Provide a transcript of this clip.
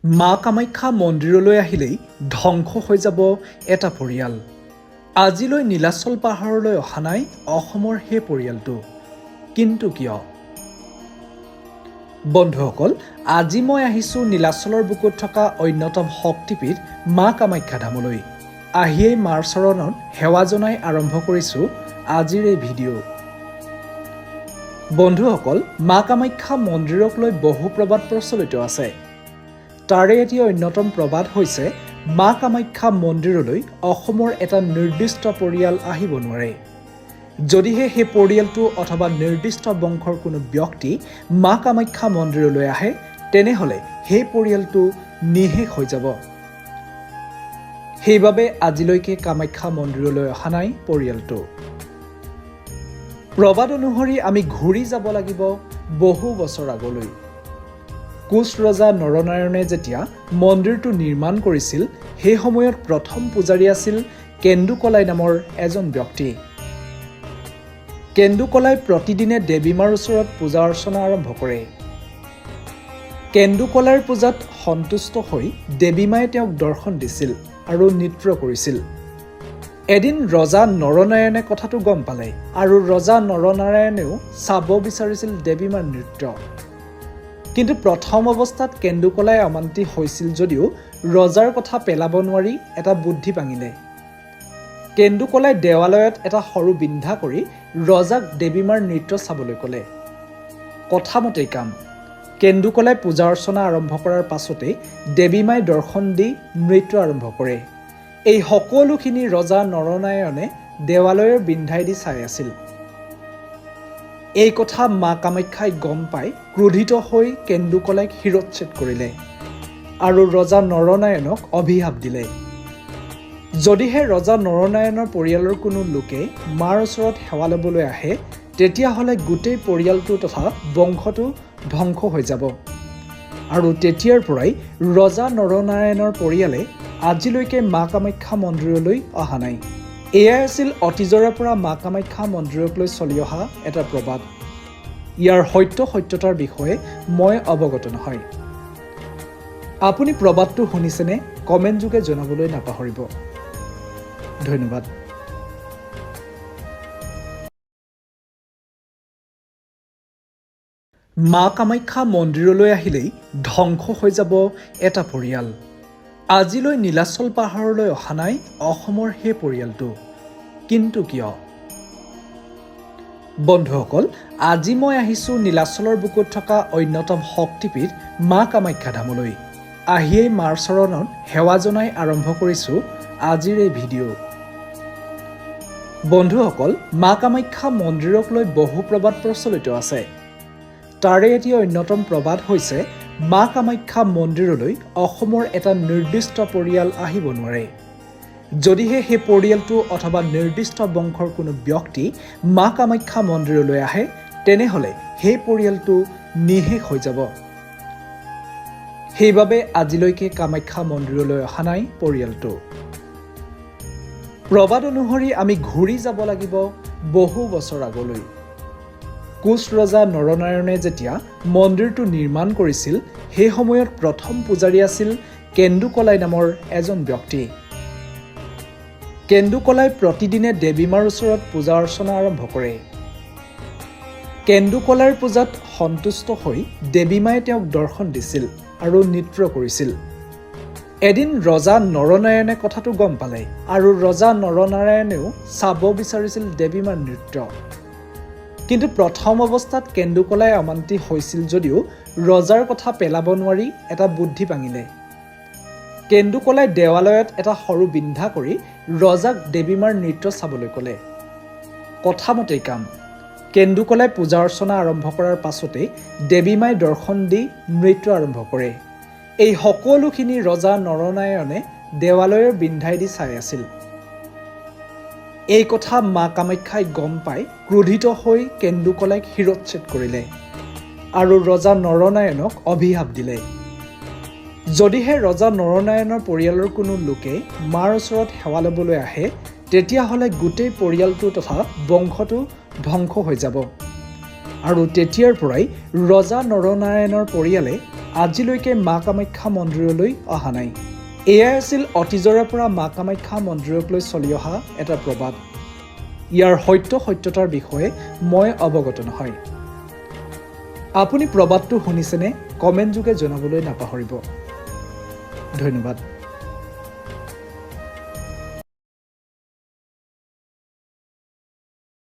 মা কামাখ্যা মন্দিৰলৈ আহিলেই ধ্বংস হৈ যাব এটা পৰিয়াল। আজিলৈ নীলাচল পাহাৰলৈ অহা নাই অসমৰ সেই পৰিয়ালটো, কিন্তু কিয়? বন্ধুসকল, আজি মই আহিছোঁ নীলাচলৰ বুকুত থকা অন্যতম শক্তিপীঠ মা কামাখ্যা ধামলৈ। আহিয়েই মাৰ চৰণত সেৱা জনাই আৰম্ভ কৰিছোঁ আজিৰ এই ভিডিঅ'। বন্ধুসকল, মা কামাখ্যা মন্দিৰক লৈ বহু প্ৰবাদ প্ৰচলিত আছে। তাৰে এটি অন্যতম প্ৰবাদ হৈছে মা কামাখ্যা মন্দিৰলৈ অসমৰ এটা নিৰ্দিষ্ট পৰিয়াল আহিব নোৱাৰে। যদিহে সেই পৰিয়ালটো অথবা নিৰ্দিষ্ট বংশৰ কোনো ব্যক্তি মা কামাখ্যা মন্দিৰলৈ আহে, তেনেহ'লে সেই পৰিয়ালটো নিঃশেষ হৈ যাব। সেইবাবে আজিলৈকে কামাখ্যা মন্দিৰলৈ অহা নাই পৰিয়ালটো। প্ৰবাদ অনুসৰি আমি ঘূৰি যাব লাগিব বহু বছৰ আগলৈ। কোচ ৰজা নৰনাৰায়ণে যেতিয়া মন্দিৰটো নিৰ্মাণ কৰিছিল, সেই সময়ত প্ৰথম পূজাৰী আছিল কেন্দুকলাই নামৰ এজন ব্যক্তি। কেন্দুকলাই প্ৰতিদিনে দেৱী মাৰ ওচৰত পূজা অৰ্চনা আৰম্ভ কৰে। কেন্দুকলাইৰ পূজাত সন্তুষ্ট হৈ দেৱী মায়ে তেওঁক দৰ্শন দিছিল আৰু নৃত্য কৰিছিল। এদিন ৰজা নৰনাৰায়ণে কথাটো গম পালে আৰু ৰজা নৰনাৰায়ণেও চাব বিচাৰিছিল দেৱী মাৰ নৃত্য। কিন্তু প্ৰথম অৱস্থাত কেন্দুকলাই অমান্তি হৈছিল যদিও ৰজাৰ কথা পেলাব নোৱাৰি এটা বুদ্ধি পাঙিলে। কেন্দুকলাই দেৱালয়ত এটা সৰু বিন্ধা কৰি ৰজাক দেৱী মাৰ নৃত্য চাবলৈ ক'লে। কথামতেই কাম। কেন্দুকলাই পূজা অৰ্চনা আৰম্ভ কৰাৰ পাছতেই দেৱী মাই দৰ্শন দি নৃত্য আৰম্ভ কৰে। এই সকলোখিনি ৰজা নৰনাৰায়ণে দেৱালয়ৰ বিন্ধাইদি চাই আছিল। এই কথা মা কামাখ্যাই গম পাই ক্ৰোধিত হৈ কেন্দুকলাইক শিৰচ্ছেদ কৰিলে আৰু ৰজা নৰনাৰায়ণক অভিশাপ দিলে। যদিহে ৰজা নৰনাৰায়ণৰ পৰিয়ালৰ কোনো লোকে মাৰ ওচৰত সেৱা ল'বলৈ আহে, তেতিয়াহ'লে গোটেই পৰিয়ালটো তথা বংশটো ধ্বংস হৈ যাব। আৰু তেতিয়াৰ পৰাই ৰজা নৰনাৰায়ণৰ পৰিয়ালে আজিলৈকে মা কামাখ্যা মন্দিৰলৈ অহা নাই। এয়াই আছিল অতীজৰে পৰা মা কামাখ্যা মন্দিৰক লৈ চলি অহা এটা প্ৰবাদ। ইয়াৰ সত্যতাৰ বিষয়ে মই অৱগত নহয়। আপুনি প্ৰবাদটো শুনিছেনে? কমেণ্ট যোগে জনাবলৈ নাপাহৰিব। ধন্যবাদ। মা কামাখ্যা মন্দিৰলৈ আহিলেই ধ্বংস হৈ যাব এটা পৰিয়াল। আজিলৈ নীলাচল পাহাৰলৈ অহা নাই অসমৰ সেই পৰিয়ালটো, কিন্তু কিয়? বন্ধুসকল, আজি মই আহিছোঁ নীলাচলৰ বুকুত থকা অন্যতম শক্তিপীঠ মা কামাখ্যা ধামলৈ। আহিয়েই মাৰ চৰণত সেৱা জনাই আৰম্ভ কৰিছোঁ আজিৰ এই ভিডিঅ'। বন্ধুসকল, মা কামাখ্যা মন্দিৰক লৈ বহু প্ৰবাদ প্ৰচলিত আছে। তাৰে এটি অন্যতম প্ৰবাদ হৈছে মা কামাখ্যা মন্দিৰলৈ অসমৰ এটা নিৰ্দিষ্ট পৰিয়াল আহিব নোৱাৰে। যদিহে সেই পৰিয়ালটো অথবা নিৰ্দিষ্ট বংশৰ কোনো ব্যক্তি মা কামাখ্যা মন্দিৰলৈ আহে, তেনেহ'লে সেই পৰিয়ালটো নিঃশেষ হৈ যাব। সেইবাবে আজিলৈকে কামাখ্যা মন্দিৰলৈ অহা নাই পৰিয়ালটো। প্ৰবাদ অনুসৰি আমি ঘূৰি যাব লাগিব বহু বছৰ আগলৈ। কোচ ৰজা নৰনাৰায়ণে যেতিয়া মন্দিৰটো নিৰ্মাণ কৰিছিল, সেই সময়ত প্ৰথম পূজাৰী আছিল কেন্দুকলাই নামৰ এজন ব্যক্তি। কেন্দুকলাই প্ৰতিদিনে দেৱী মাৰ ওচৰত পূজা অৰ্চনা আৰম্ভ কৰে। কেন্দুকলাইৰ পূজাত সন্তুষ্ট হৈ দেৱী মায়ে তেওঁক দৰ্শন দিছিল আৰু নৃত্য কৰিছিল। এদিন ৰজা নৰনাৰায়ণে কথাটো গম পালে আৰু ৰজা নৰনাৰায়ণেও চাব বিচাৰিছিল দেৱী মাৰ নৃত্য। কিন্তু প্ৰথম অৱস্থাত কেন্দুকলাই অমান্তি হৈছিল যদিও ৰজাৰ কথা পেলাব নোৱাৰি এটা বুদ্ধি পাঙিলে। কেন্দুকলাই দেৱালয়ত এটা সৰু বিন্ধা কৰি ৰজাক দেৱী মাৰ নৃত্য চাবলৈ ক'লে। কথামতেই কাম। কেন্দুকলাই পূজা অৰ্চনা আৰম্ভ কৰাৰ পাছতেই দেৱী মাই দৰ্শন দি নৃত্য আৰম্ভ কৰে। এই সকলোখিনি ৰজা নৰনাৰায়ণে দেৱালয়ৰ বিন্ধাইদি চাই আছিল। এই কথা মা কামাখ্যাই গম পাই ক্ৰোধিত হৈ কেন্দুকলাইক শিৰচ্ছেদ কৰিলে আৰু ৰজা নৰনাৰায়ণক অভিশাপ দিলে। যদিহে ৰজা নৰনাৰায়ণৰ পৰিয়ালৰ কোনো লোকে মাৰ ওচৰত সেৱা ল'বলৈ আহে, তেতিয়াহ'লে গোটেই পৰিয়ালটো তথা বংশটো ধ্বংস হৈ যাব। আৰু তেতিয়াৰ পৰাই ৰজা নৰনাৰায়ণৰ পৰিয়ালে আজিলৈকে মা কামাখ্যা মন্দিৰলৈ অহা নাই। এয়াই আছিল অতীজৰে পৰা মা কামাখ্যা মন্দিৰক লৈ চলি অহা এটা প্ৰবাদ। ইয়াৰ সত্যতাৰ বিষয়ে মই অৱগত নহয়। আপুনি প্ৰবাদটো শুনিছেনে? কমেণ্ট যোগে জনাবলৈ নাপাহৰিব। ধন্যবাদ।